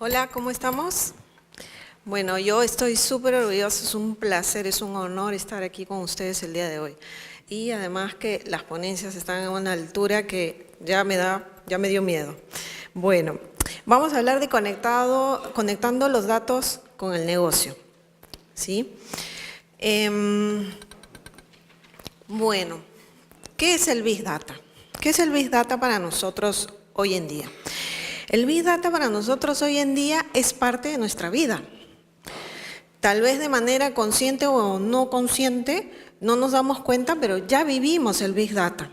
Hola, ¿cómo estamos? Bueno, yo estoy súper orgullosa, es un placer, es un honor estar aquí con ustedes el día de hoy. Y además que las ponencias están a una altura que ya me dio miedo. Bueno, vamos a hablar de conectando los datos con el negocio, ¿sí? Bueno, ¿qué es el Big Data? ¿Qué es el Big Data para nosotros hoy en día? El Big Data para nosotros hoy en día es parte de nuestra vida. Tal vez de manera consciente o no consciente, no nos damos cuenta, pero ya vivimos el Big Data.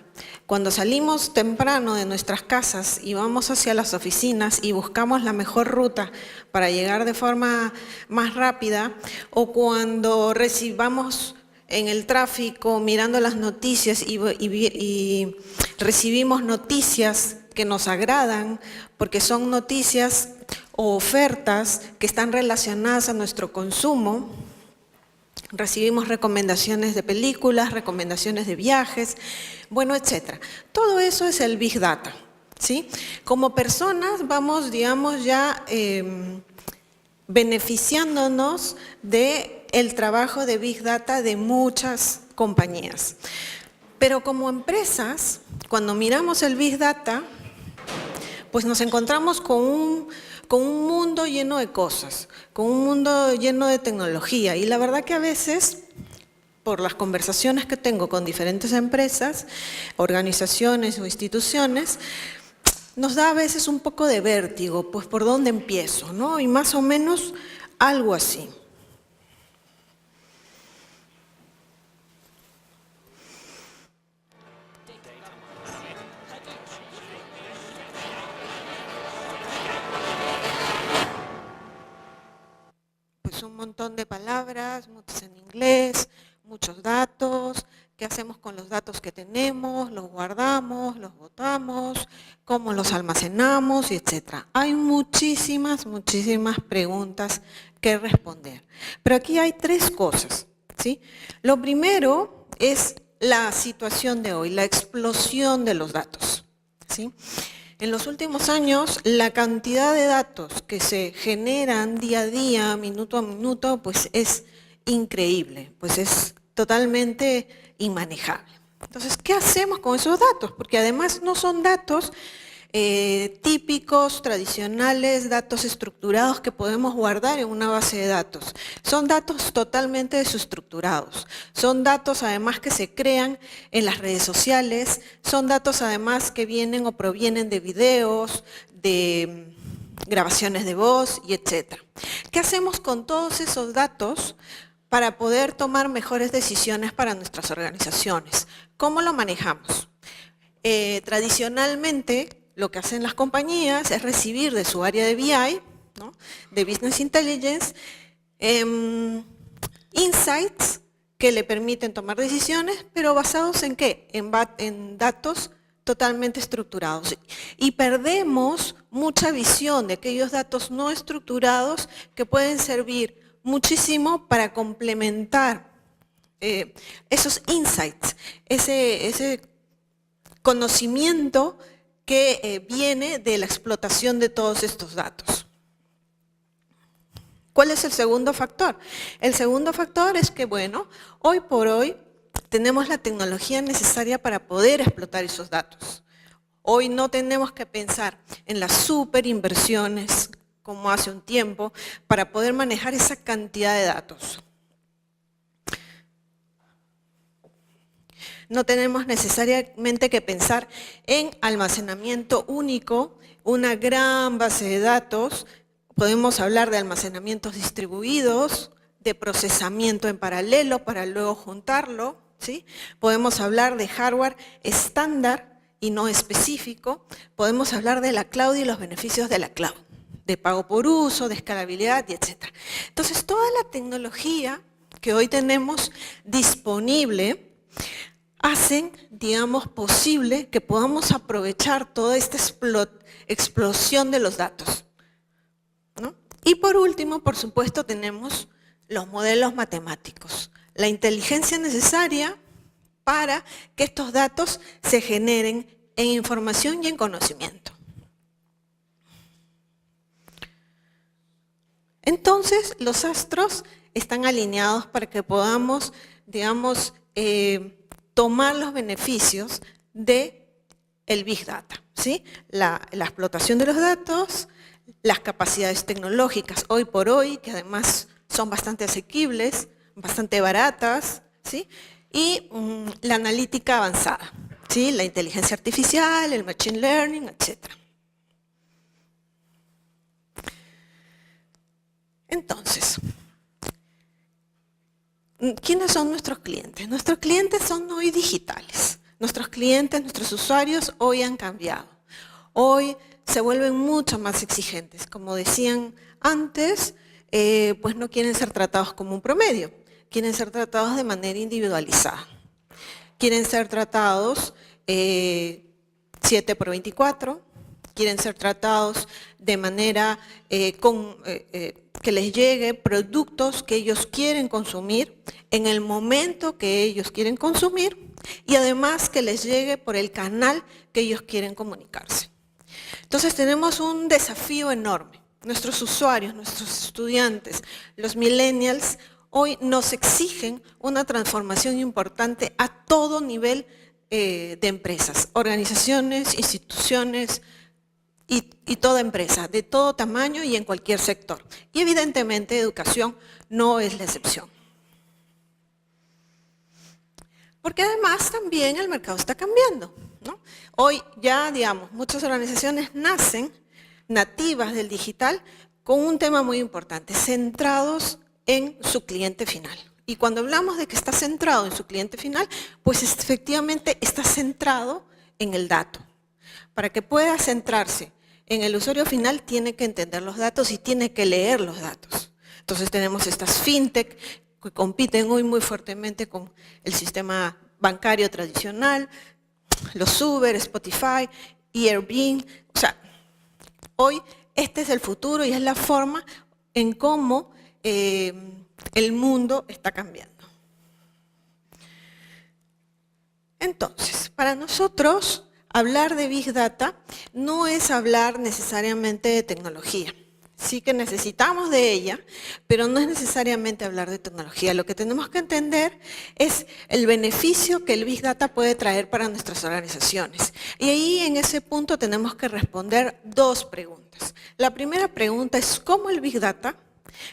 Cuando salimos temprano de nuestras casas y vamos hacia las oficinas y buscamos la mejor ruta para llegar de forma más rápida, o cuando recibamos en el tráfico mirando las noticias y recibimos noticias que nos agradan, porque son noticias o ofertas que están relacionadas a nuestro consumo. Recibimos recomendaciones de películas, recomendaciones de viajes, bueno, etcétera. Todo eso es el Big Data, ¿sí? Como personas vamos, digamos, ya beneficiándonos del trabajo de Big Data de muchas compañías. Pero como empresas, cuando miramos el Big Data, pues nos encontramos con un mundo lleno de cosas, con un mundo lleno de tecnología. Y la verdad que a veces, por las conversaciones que tengo con diferentes empresas, organizaciones o instituciones, nos da a veces un poco de vértigo, pues por dónde empiezo, ¿no? Y más o menos algo así. Pues un montón de palabras, muchas en inglés, muchos datos, qué hacemos con los datos que tenemos, los guardamos, los botamos, cómo los almacenamos, etc. Hay muchísimas preguntas que responder. Pero aquí hay tres cosas, ¿sí? Lo primero es la situación de hoy, la explosión de los datos, ¿sí? En los últimos años, la cantidad de datos que se generan día a día, minuto a minuto, pues es increíble, pues es totalmente inmanejable. Entonces, ¿qué hacemos con esos datos? Porque además no son datos típicos, tradicionales, datos estructurados que podemos guardar en una base de datos. Son datos totalmente desestructurados. Son datos además que se crean en las redes sociales, son datos además que vienen o provienen de videos, de grabaciones de voz y etcétera. ¿Qué hacemos con todos esos datos para poder tomar mejores decisiones para nuestras organizaciones? ¿Cómo lo manejamos? Tradicionalmente, lo que hacen las compañías es recibir de su área de BI, ¿no?, de Business Intelligence, insights que le permiten tomar decisiones, pero basados ¿en qué? En datos totalmente estructurados. Y perdemos mucha visión de aquellos datos no estructurados que pueden servir muchísimo para complementar esos insights, ese conocimiento que viene de la explotación de todos estos datos. ¿Cuál es el segundo factor? El segundo factor es que, bueno, hoy por hoy tenemos la tecnología necesaria para poder explotar esos datos. Hoy no tenemos que pensar en las superinversiones, como hace un tiempo, para poder manejar esa cantidad de datos. No tenemos necesariamente que pensar en almacenamiento único, una gran base de datos. Podemos hablar de almacenamientos distribuidos, de procesamiento en paralelo para luego juntarlo, ¿sí? Podemos hablar de hardware estándar y no específico. Podemos hablar de la cloud y los beneficios de la cloud, de pago por uso, de escalabilidad y etc. Entonces, toda la tecnología que hoy tenemos disponible hacen, digamos, posible que podamos aprovechar toda esta explosión de los datos, ¿no? Y por último, por supuesto, tenemos los modelos matemáticos, la inteligencia necesaria para que estos datos se generen en información y en conocimiento. Entonces, los astros están alineados para que podamos, digamos, tomar los beneficios del Big Data, ¿sí? La explotación de los datos, las capacidades tecnológicas hoy por hoy, que además son bastante asequibles, bastante baratas, ¿sí? Y la analítica avanzada, ¿sí? La inteligencia artificial, el machine learning, etc. Entonces, ¿quiénes son nuestros clientes? Nuestros clientes son hoy digitales. Nuestros clientes, nuestros usuarios hoy han cambiado. Hoy se vuelven mucho más exigentes. Como decían antes, pues no quieren ser tratados como un promedio, quieren ser tratados de manera individualizada. Quieren ser tratados 7x24, quieren ser tratados de manera que les llegue productos que ellos quieren consumir en el momento que ellos quieren consumir y además que les llegue por el canal que ellos quieren comunicarse. Entonces tenemos un desafío enorme. Nuestros usuarios, nuestros estudiantes, los millennials, hoy nos exigen una transformación importante a todo nivel de empresas, organizaciones, instituciones y toda empresa, de todo tamaño y en cualquier sector. Y evidentemente educación no es la excepción. Porque además también el mercado está cambiando, ¿no? Hoy ya, digamos, muchas organizaciones nacen nativas del digital con un tema muy importante, centrados en su cliente final. Y cuando hablamos de que está centrado en su cliente final, pues efectivamente está centrado en el dato. Para que pueda centrarse en el usuario final, tiene que entender los datos y tiene que leer los datos. Entonces tenemos estas fintech que compiten hoy muy fuertemente con el sistema bancario tradicional, los Uber, Spotify, Airbnb. O sea, hoy este es el futuro y es la forma en cómo el mundo está cambiando. Entonces, para nosotros, hablar de Big Data no es hablar necesariamente de tecnología. Sí que necesitamos de ella, pero no es necesariamente hablar de tecnología. Lo que tenemos que entender es el beneficio que el Big Data puede traer para nuestras organizaciones. Y ahí en ese punto tenemos que responder dos preguntas. La primera pregunta es ¿cómo el Big Data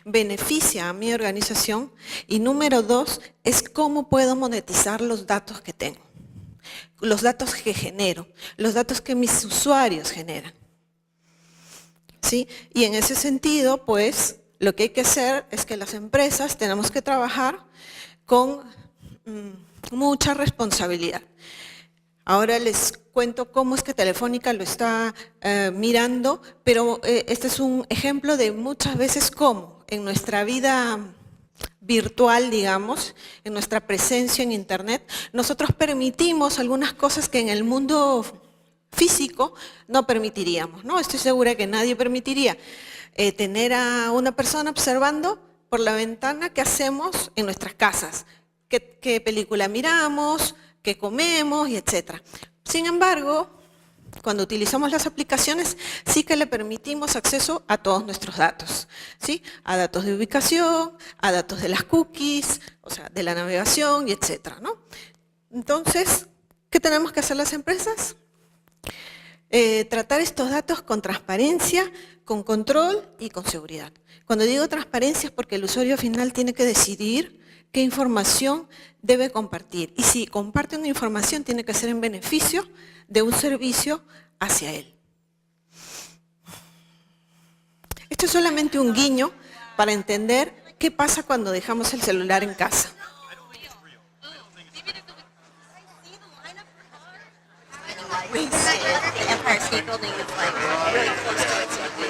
beneficia a mi organización? Y número dos es ¿cómo puedo monetizar los datos que tengo? Los datos que genero, los datos que mis usuarios generan. ¿Sí? Y en ese sentido, pues, lo que hay que hacer es que las empresas tenemos que trabajar con mucha responsabilidad. Ahora les cuento cómo es que Telefónica lo está mirando, pero este es un ejemplo de muchas veces cómo en nuestra vida virtual, digamos, en nuestra presencia en Internet, nosotros permitimos algunas cosas que en el mundo físico no permitiríamos, ¿no? Estoy segura que nadie permitiría tener a una persona observando por la ventana qué hacemos en nuestras casas, qué película miramos, qué comemos y etcétera. Sin embargo, cuando utilizamos las aplicaciones, sí que le permitimos acceso a todos nuestros datos, ¿sí? A datos de ubicación, a datos de las cookies, o sea, de la navegación y etcétera, ¿no? Entonces, ¿qué tenemos que hacer las empresas? Tratar estos datos con transparencia, con control y con seguridad. Cuando digo transparencia es porque el usuario final tiene que decidir qué información debe compartir. Y si comparte una información, tiene que ser en beneficio de un servicio hacia él. Esto es solamente un guiño para entender qué pasa cuando dejamos el celular en casa. The Empire State Building is like really close to it, so it's a good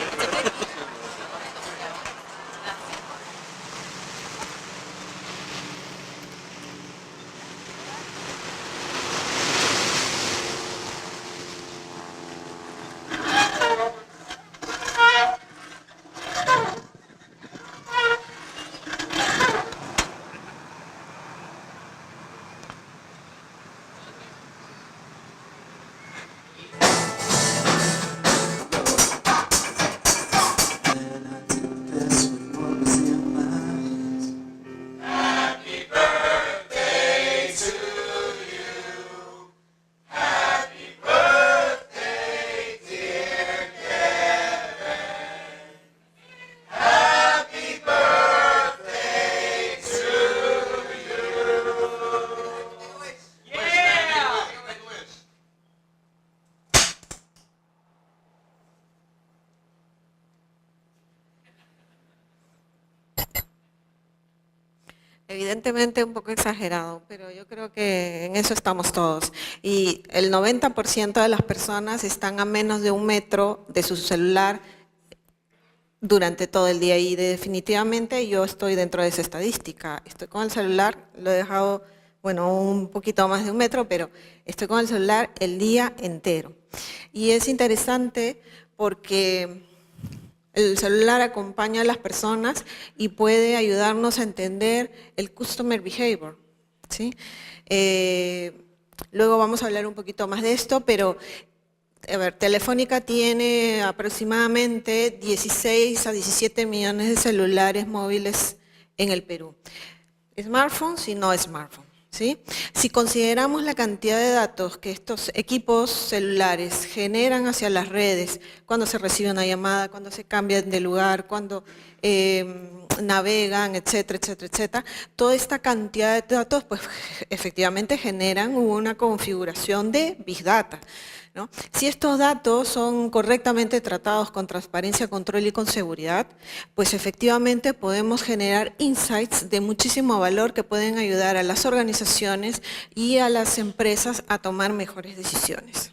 evidentemente un poco exagerado, pero yo creo que en eso estamos todos. Y el 90% de las personas están a menos de 1 metro de su celular durante todo el día y definitivamente yo estoy dentro de esa estadística. Estoy con el celular, lo he dejado, bueno, un poquito más de 1 metro, pero estoy con el celular el día entero. Y es interesante porque el celular acompaña a las personas y puede ayudarnos a entender el customer behavior, ¿sí? Luego vamos a hablar un poquito más de esto, pero a ver, Telefónica tiene aproximadamente 16 a 17 millones de celulares móviles en el Perú. Smartphones y no smartphones. ¿Sí? Si consideramos la cantidad de datos que estos equipos celulares generan hacia las redes, cuando se recibe una llamada, cuando se cambian de lugar, cuando navegan, etcétera, etcétera, etcétera, toda esta cantidad de datos pues efectivamente generan una configuración de Big Data, ¿no? Si estos datos son correctamente tratados con transparencia, control y con seguridad, pues efectivamente podemos generar insights de muchísimo valor que pueden ayudar a las organizaciones y a las empresas a tomar mejores decisiones.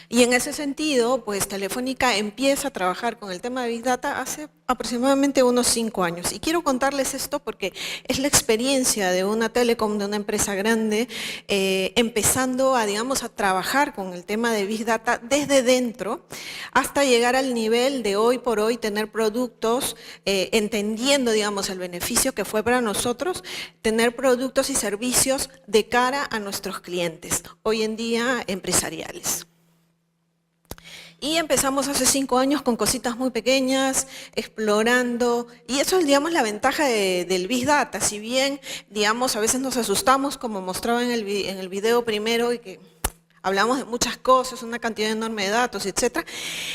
Y en ese sentido, pues Telefónica empieza a trabajar con el tema de Big Data hace aproximadamente unos 5 años. Y quiero contarles esto porque es la experiencia de una telecom, de una empresa grande, empezando a, digamos, a trabajar con el tema de Big Data desde dentro, hasta llegar al nivel de hoy por hoy tener productos, entendiendo, digamos, el beneficio que fue para nosotros, tener productos y servicios de cara a nuestros clientes, hoy en día empresariales. Y empezamos hace 5 años con cositas muy pequeñas, explorando, y eso es, digamos, la ventaja del Big Data. Si bien, digamos, a veces nos asustamos, como mostraba en el video primero, y que hablamos de muchas cosas, una cantidad enorme de datos, etc.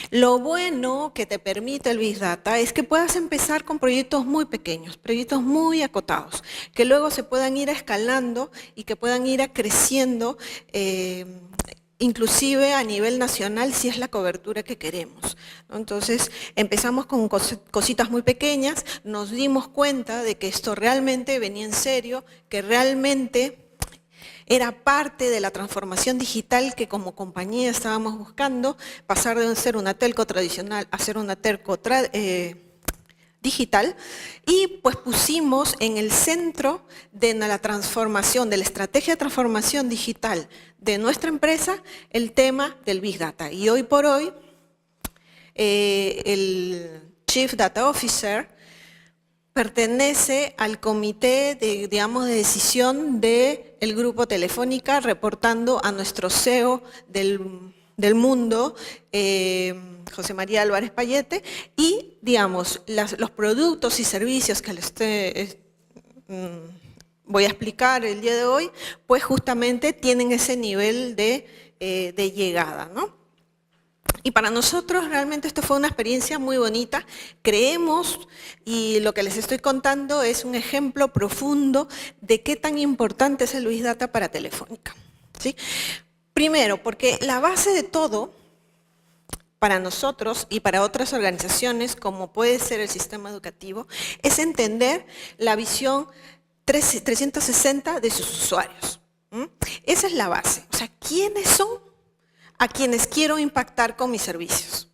Lo bueno que te permite el Big Data es que puedas empezar con proyectos muy pequeños, proyectos muy acotados, que luego se puedan ir escalando y que puedan ir creciendo, inclusive a nivel nacional, si es la cobertura que queremos, ¿no? Entonces, empezamos con cositas muy pequeñas, nos dimos cuenta de que esto realmente venía en serio, que realmente era parte de la transformación digital que como compañía estábamos buscando, pasar de ser una telco tradicional a ser una telco digital, y pues pusimos en el centro de la transformación, de la estrategia de transformación digital de nuestra empresa, el tema del Big Data. Y hoy por hoy, el Chief Data Officer pertenece al comité de, digamos, de decisión del grupo Telefónica, reportando a nuestro CEO del mundo, José María Álvarez Payete, y, digamos, los productos y servicios que les voy a explicar el día de hoy, pues justamente tienen ese nivel de llegada, ¿no? Y para nosotros realmente esto fue una experiencia muy bonita. Creemos, y lo que les estoy contando es un ejemplo profundo de qué tan importante es el Big Data para Telefónica, ¿sí? Primero, porque la base de todo, para nosotros y para otras organizaciones, como puede ser el sistema educativo, es entender la visión 360 de sus usuarios. Esa es la base. O sea, ¿quiénes son a quienes quiero impactar con mis servicios?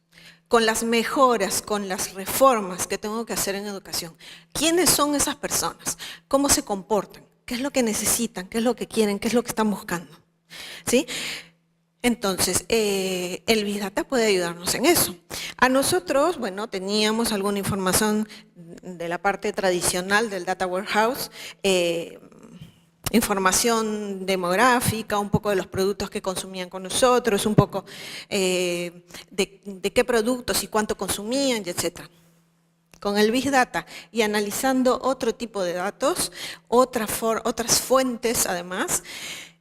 Con las mejoras, con las reformas que tengo que hacer en educación. ¿Quiénes son esas personas? ¿Cómo se comportan? ¿Qué es lo que necesitan? ¿Qué es lo que quieren? ¿Qué es lo que están buscando? ¿Sí? Entonces, el Big Data puede ayudarnos en eso. A nosotros, bueno, teníamos alguna información de la parte tradicional del Data Warehouse, información demográfica, un poco de los productos que consumían con nosotros, un poco de qué productos y cuánto consumían, etc. Con el Big Data y analizando otro tipo de datos, otras fuentes además,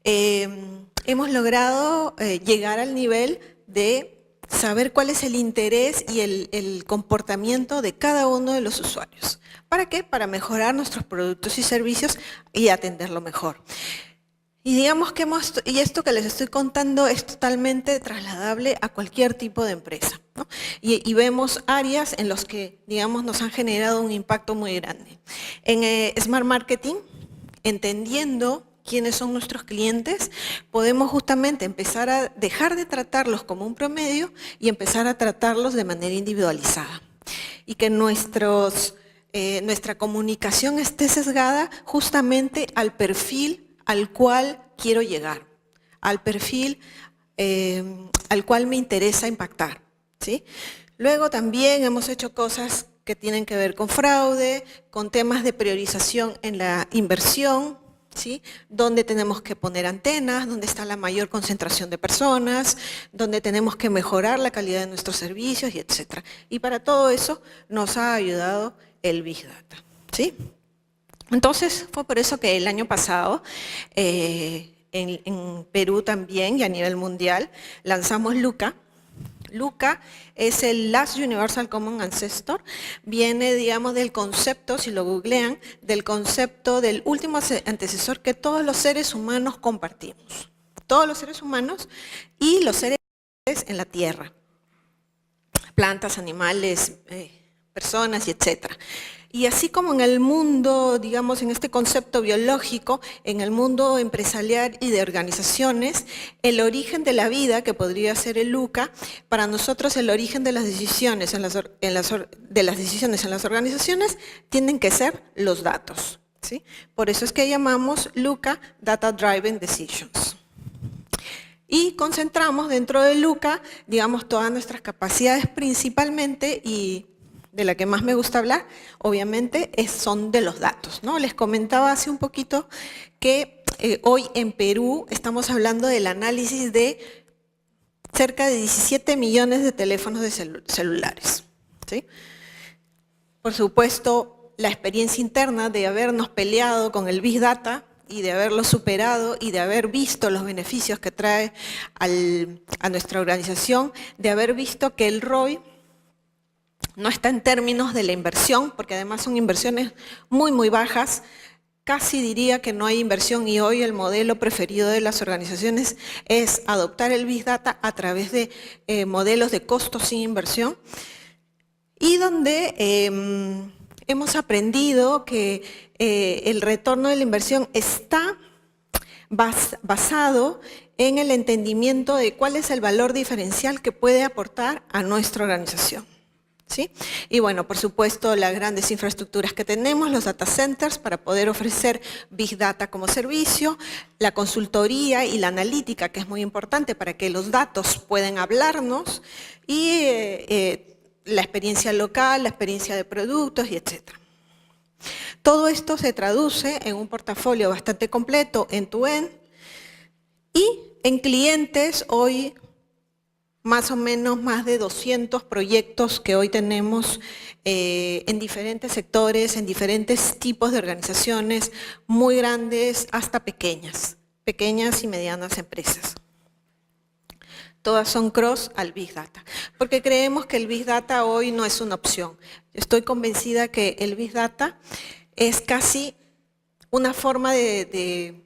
hemos logrado llegar al nivel de saber cuál es el interés y el comportamiento de cada uno de los usuarios. ¿Para qué? Para mejorar nuestros productos y servicios y atenderlo mejor. Y digamos que esto que les estoy contando es totalmente trasladable a cualquier tipo de empresa. ¿no? Y vemos áreas en las que, digamos, nos han generado un impacto muy grande. En Smart Marketing, entendiendo quiénes son nuestros clientes, podemos justamente empezar a dejar de tratarlos como un promedio y empezar a tratarlos de manera individualizada. Y que nuestra comunicación esté sesgada justamente al perfil al cual quiero llegar, al perfil al cual me interesa impactar, ¿sí? Luego también hemos hecho cosas que tienen que ver con fraude, con temas de priorización en la inversión, ¿sí? Donde tenemos que poner antenas, donde está la mayor concentración de personas, donde tenemos que mejorar la calidad de nuestros servicios, y etc. Y para todo eso nos ha ayudado el Big Data, ¿sí? Entonces, fue por eso que el año pasado, en Perú también y a nivel mundial, lanzamos LUCA. LUCA es el Last Universal Common Ancestor, viene, digamos, del concepto, si lo googlean, del concepto del último antecesor que todos los seres humanos compartimos. Todos los seres humanos y los seres en la Tierra. Plantas, animales, personas y etcétera. Y así como en el mundo, digamos, en este concepto biológico, en el mundo empresarial y de organizaciones, el origen de la vida, que podría ser el LUCA, para nosotros el origen de las decisiones en las organizaciones tienen que ser los datos, ¿sí? Por eso es que llamamos LUCA Data Driven Decisions. Y concentramos dentro de LUCA, digamos, todas nuestras capacidades principalmente, y de la que más me gusta hablar, obviamente, son de los datos, ¿no? Les comentaba hace un poquito que hoy en Perú estamos hablando del análisis de cerca de 17 millones de teléfonos de celulares, ¿sí? Por supuesto, la experiencia interna de habernos peleado con el Big Data y de haberlo superado y de haber visto los beneficios que trae a nuestra organización, de haber visto que el ROI no está en términos de la inversión, porque además son inversiones muy, muy bajas. Casi diría que no hay inversión, y hoy el modelo preferido de las organizaciones es adoptar el Big Data a través de modelos de costo sin inversión, y donde hemos aprendido que el retorno de la inversión está basado en el entendimiento de cuál es el valor diferencial que puede aportar a nuestra organización, ¿sí? Y bueno, por supuesto, las grandes infraestructuras que tenemos, los data centers, para poder ofrecer Big Data como servicio, la consultoría y la analítica, que es muy importante para que los datos puedan hablarnos, y la experiencia local, la experiencia de productos, y etc. Todo esto se traduce en un portafolio bastante completo, end-to-end, y en clientes hoy, más o menos más de 200 proyectos que hoy tenemos en diferentes sectores, en diferentes tipos de organizaciones, muy grandes hasta pequeñas y medianas empresas. Todas son cross al Big Data, porque creemos que el Big Data hoy no es una opción. Estoy convencida que el Big Data es casi una forma de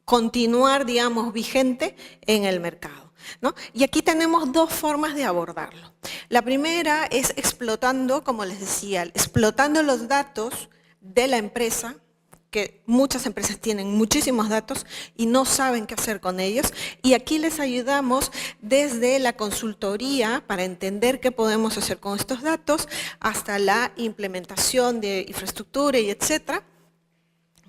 continuar, digamos, vigente en el mercado, ¿no? Y aquí tenemos dos formas de abordarlo. La primera es explotando, como les decía, explotando los datos de la empresa, que muchas empresas tienen muchísimos datos y no saben qué hacer con ellos, y aquí les ayudamos desde la consultoría para entender qué podemos hacer con estos datos, hasta la implementación de infraestructura y etcétera,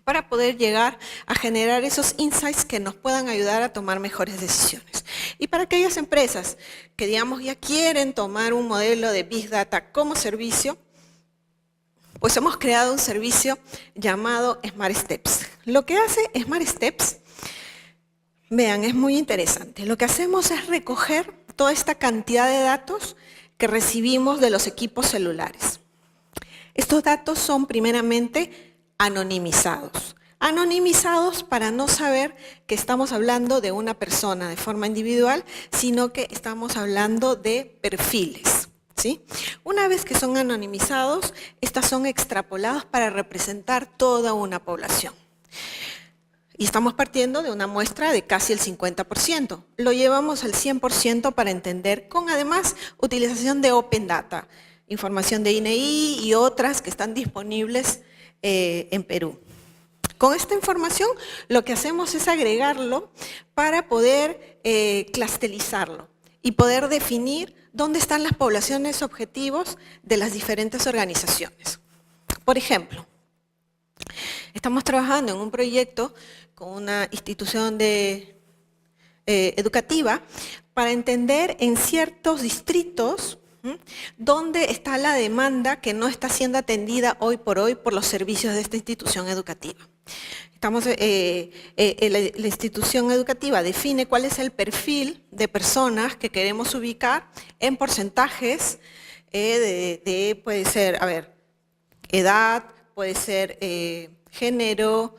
para poder llegar a generar esos insights que nos puedan ayudar a tomar mejores decisiones. Y para aquellas empresas que, digamos, ya quieren tomar un modelo de Big Data como servicio, pues hemos creado un servicio llamado Smart Steps. Lo que hace Smart Steps, vean, es muy interesante. Lo que hacemos es recoger toda esta cantidad de datos que recibimos de los equipos celulares. Estos datos son primeramente anonimizados. Anonimizados para no saber que estamos hablando de una persona de forma individual, sino que estamos hablando de perfiles, ¿sí? Una vez que son anonimizados, estas son extrapoladas para representar toda una población. Y estamos partiendo de una muestra de casi el 50%. Lo llevamos al 100% para entender, con además utilización de Open Data, información de INEI y otras que están disponibles en Perú. Con esta información lo que hacemos es agregarlo para poder clusterizarlo y poder definir dónde están las poblaciones objetivos de las diferentes organizaciones. Por ejemplo, estamos trabajando en un proyecto con una institución educativa para entender en ciertos distritos dónde está la demanda que no está siendo atendida hoy por los servicios de esta institución educativa. La institución educativa define cuál es el perfil de personas que queremos ubicar en porcentajes puede ser, edad, puede ser género,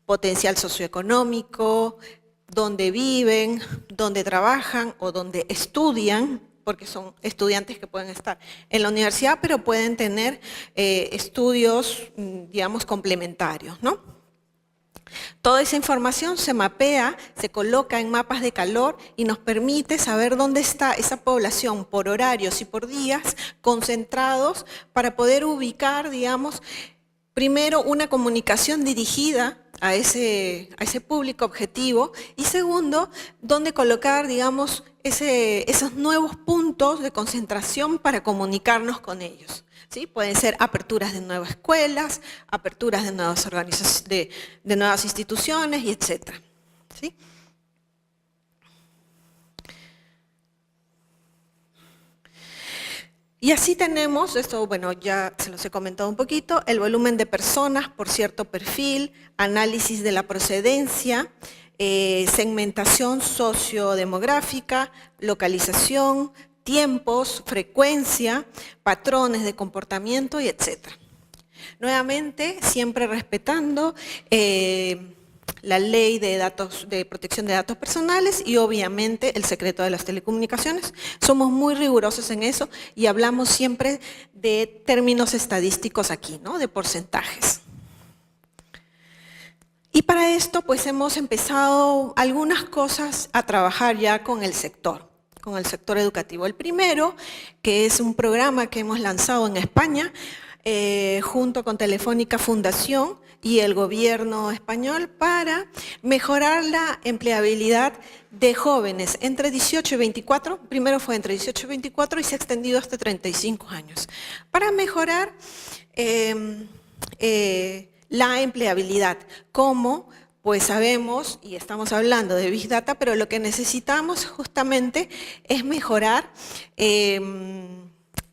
potencial socioeconómico, dónde viven, dónde trabajan o dónde estudian, porque son estudiantes que pueden estar en la universidad, pero pueden tener estudios, digamos, complementarios, ¿no? Toda esa información se mapea, se coloca en mapas de calor y nos permite saber dónde está esa población por horarios y por días concentrados para poder ubicar, digamos, primero una comunicación dirigida a ese público objetivo y segundo, dónde colocar, digamos, esos nuevos puntos de concentración para comunicarnos con ellos. ¿Sí? Pueden ser aperturas de nuevas escuelas, aperturas de nuevas organizaciones, de nuevas instituciones, y etc. ¿Sí? Y así tenemos, esto bueno, ya se los he comentado un poquito, el volumen de personas por cierto perfil, análisis de la procedencia, segmentación sociodemográfica, localización, tiempos, frecuencia, patrones de comportamiento y etc. Nuevamente, siempre respetando la ley de protección de datos personales y obviamente el secreto de las telecomunicaciones. Somos muy rigurosos en eso y hablamos siempre de términos estadísticos aquí, ¿no? De porcentajes. Y para esto pues hemos empezado algunas cosas a trabajar ya con el sector educativo. El primero, que es un programa que hemos lanzado en España, junto con Telefónica Fundación y el gobierno español para mejorar la empleabilidad de jóvenes entre 18 y 24, primero fue entre 18 y 24 y se ha extendido hasta 35 años, para mejorar la empleabilidad, como pues sabemos y estamos hablando de Big Data, pero lo que necesitamos justamente es mejorar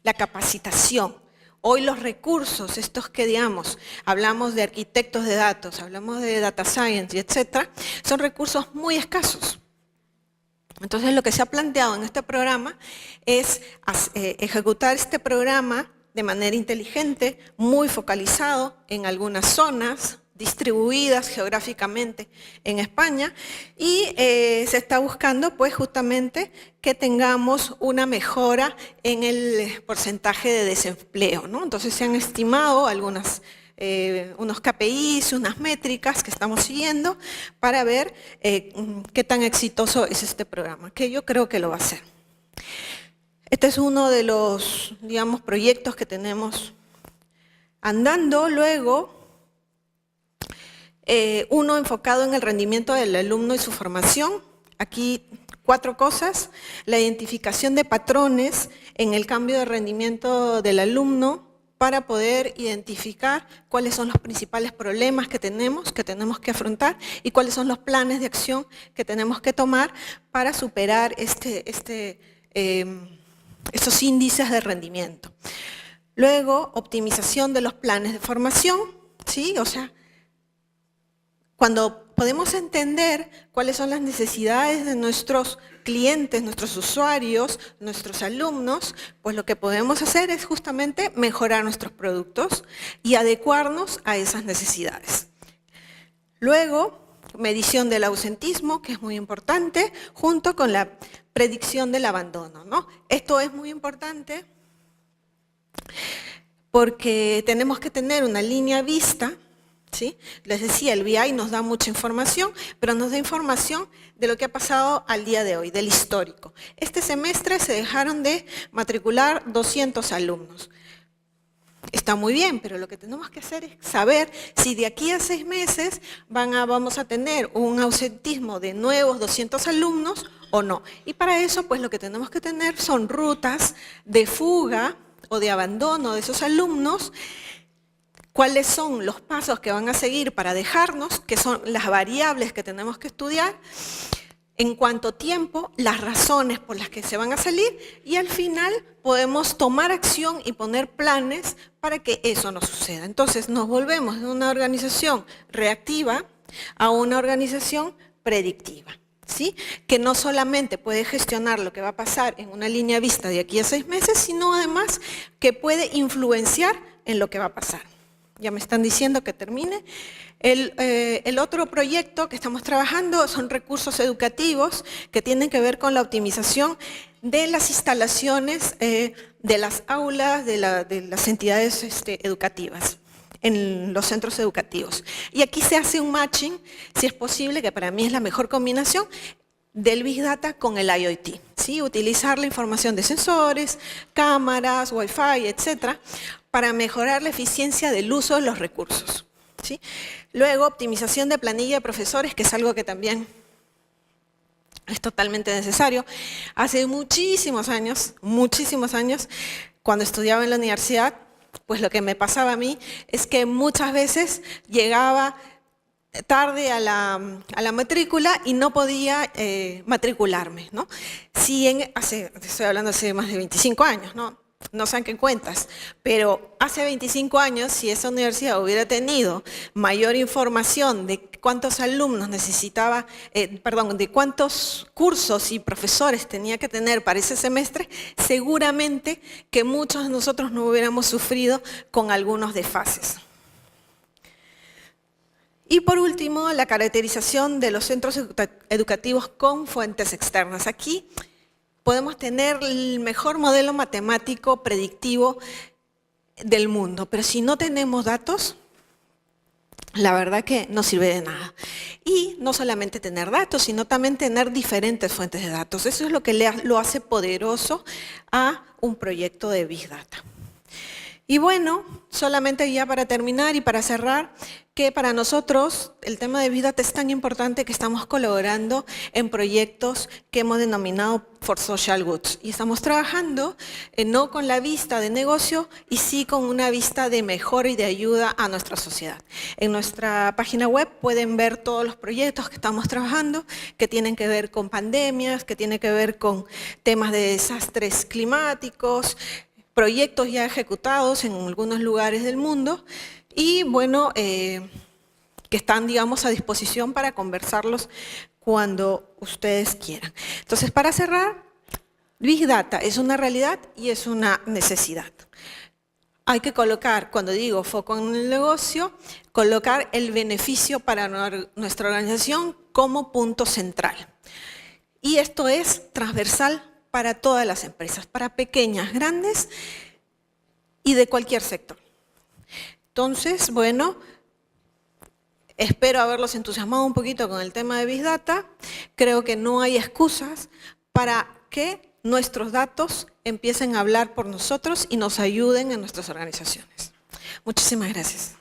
la capacitación. Hoy los recursos, estos que digamos, hablamos de arquitectos de datos, hablamos de data science y etcétera, son recursos muy escasos. Entonces lo que se ha planteado en este programa es ejecutar este programa de manera inteligente, muy focalizado en algunas zonas, distribuidas geográficamente en España y se está buscando pues justamente que tengamos una mejora en el porcentaje de desempleo, ¿no? Entonces se han estimado unos KPIs, unas métricas que estamos siguiendo para ver qué tan exitoso es este programa, que yo creo que lo va a ser. Este es uno de los, digamos, proyectos que tenemos andando. Luego, uno enfocado en el rendimiento del alumno y su formación. Aquí 4 cosas: la identificación de patrones en el cambio de rendimiento del alumno para poder identificar cuáles son los principales problemas que tenemos que afrontar y cuáles son los planes de acción que tenemos que tomar para superar estos índices de rendimiento. Luego, optimización de los planes de formación, ¿sí? O sea, cuando podemos entender cuáles son las necesidades de nuestros clientes, nuestros usuarios, nuestros alumnos, pues lo que podemos hacer es justamente mejorar nuestros productos y adecuarnos a esas necesidades. Luego, medición del ausentismo, que es muy importante, junto con la predicción del abandono, ¿no? Esto es muy importante porque tenemos que tener una línea vista, ¿sí? Les decía, el BI nos da mucha información, pero nos da información de lo que ha pasado al día de hoy, del histórico. Este semestre se dejaron de matricular 200 alumnos. Está muy bien, pero lo que tenemos que hacer es saber si de aquí a 6 meses vamos a tener un ausentismo de nuevos 200 alumnos o no. Y para eso, pues lo que tenemos que tener son rutas de fuga o de abandono de esos alumnos, cuáles son los pasos que van a seguir para dejarnos, que son las variables que tenemos que estudiar, en cuánto tiempo, las razones por las que se van a salir y al final podemos tomar acción y poner planes para que eso no suceda. Entonces nos volvemos de una organización reactiva a una organización predictiva, ¿sí? Que no solamente puede gestionar lo que va a pasar en una línea vista de aquí a 6 meses, sino además que puede influenciar en lo que va a pasar. Ya me están diciendo que termine. El otro proyecto que estamos trabajando son recursos educativos que tienen que ver con la optimización de las instalaciones de las aulas de las entidades educativas en los centros educativos. Y aquí se hace un matching, si es posible, que para mí es la mejor combinación, del Big Data con el IoT, ¿sí? Utilizar la información de sensores, cámaras, Wi-Fi, etcétera, para mejorar la eficiencia del uso de los recursos, ¿sí? Luego, optimización de planilla de profesores, que es algo que también es totalmente necesario. Hace muchísimos años, cuando estudiaba en la universidad, pues lo que me pasaba a mí es que muchas veces llegaba tarde a la matrícula y no podía matricularme, ¿no? Estoy hablando hace más de 25 años, ¿no? No saquen cuentas, pero hace 25 años, si esa universidad hubiera tenido mayor información de cuántos alumnos necesitaba, de cuántos cursos y profesores tenía que tener para ese semestre, seguramente que muchos de nosotros no hubiéramos sufrido con algunos desfases. Y por último, la caracterización de los centros educativos con fuentes externas. Aquí podemos tener el mejor modelo matemático predictivo del mundo, pero si no tenemos datos, la verdad que no sirve de nada. Y no solamente tener datos, sino también tener diferentes fuentes de datos. Eso es lo que lo hace poderoso a un proyecto de Big Data. Y bueno, solamente ya para terminar y para cerrar, que para nosotros el tema de Big Data es tan importante que estamos colaborando en proyectos que hemos denominado For Social Goods. Y estamos trabajando no con la vista de negocio, y sí con una vista de mejora y de ayuda a nuestra sociedad. En nuestra página web pueden ver todos los proyectos que estamos trabajando, que tienen que ver con pandemias, que tienen que ver con temas de desastres climáticos, proyectos ya ejecutados en algunos lugares del mundo y bueno, que están, digamos, a disposición para conversarlos cuando ustedes quieran. Entonces, para cerrar, Big Data es una realidad y es una necesidad. Hay que colocar, cuando digo foco en el negocio, colocar el beneficio para nuestra organización como punto central. Y esto es transversal para todas las empresas, para pequeñas, grandes y de cualquier sector. Entonces, bueno, espero haberlos entusiasmado un poquito con el tema de Big Data. Creo que no hay excusas para que nuestros datos empiecen a hablar por nosotros y nos ayuden en nuestras organizaciones. Muchísimas gracias.